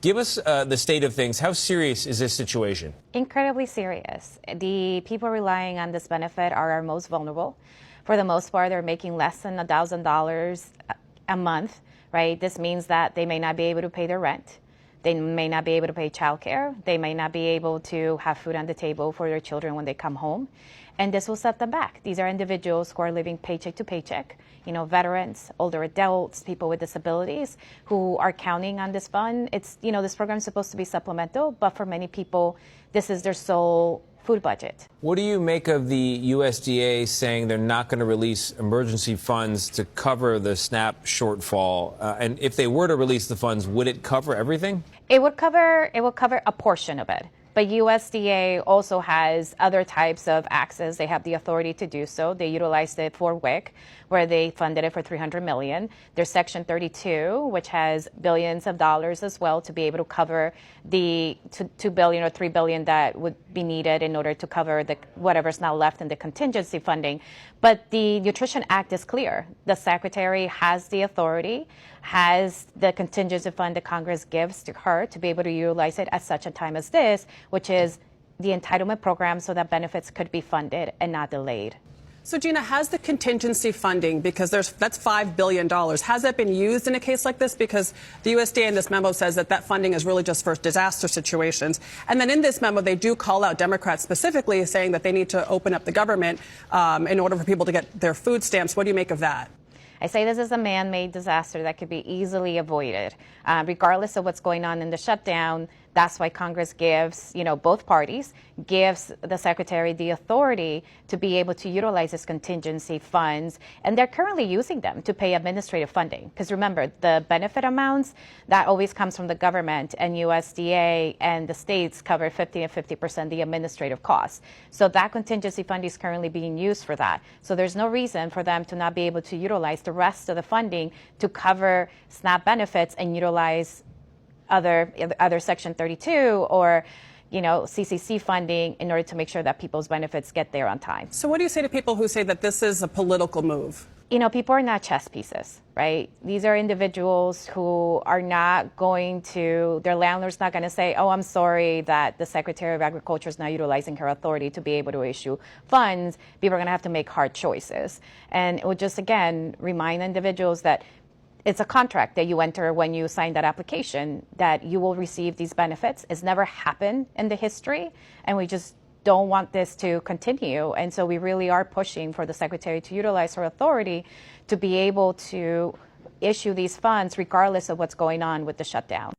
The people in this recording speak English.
Give us the state of things. How serious is this situation? Incredibly serious. The people relying on this benefit are our most vulnerable. For the most part, they're making less than $1,000 a month, right? This means that they may not be able to pay their rent. They may not be able to pay childcare. They may not be able to have food on the table for their children when they come home. And this will set them back. These are individuals who are living paycheck to paycheck, veterans, older adults, people with disabilities who are counting on this fund. It's, this program is supposed to be supplemental, but for many people, this is their sole food budget. What do you make of the USDA saying they're not going to release emergency funds to cover the SNAP shortfall? And if they were to release the funds, would it cover everything? It would cover a portion of it. But USDA also has other types of access. They have the authority to do so. They utilized it for WIC, where they funded it for $300 million. There's Section 32, which has billions of dollars as well to be able to cover the $2 billion or $3 billion that would be needed in order to cover whatever's now left in the contingency funding. But the Nutrition Act is clear. The Secretary has the authority, has the contingency fund that Congress gives to her to be able to utilize it at such a time as this, which is the entitlement program, so that benefits could be funded and not delayed. So, Gina, has the contingency funding, because that's $5 billion, has that been used in a case like this? Because the USDA in this memo says that funding is really just for disaster situations. And then in this memo, they do call out Democrats specifically, saying that they need to open up the government in order for people to get their food stamps. What do you make of that? I say this is a man-made disaster that could be easily avoided. Regardless of what's going on in the shutdown, that's why Congress gives, both parties, gives the Secretary the authority to be able to utilize this contingency funds. And they're currently using them to pay administrative funding. Because remember, the benefit amounts, that always comes from the government, and USDA and the states cover 50 and 50% the administrative costs. So that contingency fund is currently being used for that. So there's no reason for them to not be able to utilize the rest of the funding to cover SNAP benefits and utilize other Section 32 or CCC funding in order to make sure that people's benefits get there on time. So what do you say to people who say that this is a political move? People are not chess pieces, right? These are individuals who are not going to, their landlord's not going to say, oh, I'm sorry that the Secretary of Agriculture is not utilizing her authority to be able to issue funds. People are going to have to make hard choices. And it would just, again, remind individuals that it's a contract that you enter when you sign that application, that you will receive these benefits. It's never happened in the history, and we just don't want this to continue. And so we really are pushing for the Secretary to utilize her authority to be able to issue these funds regardless of what's going on with the shutdown.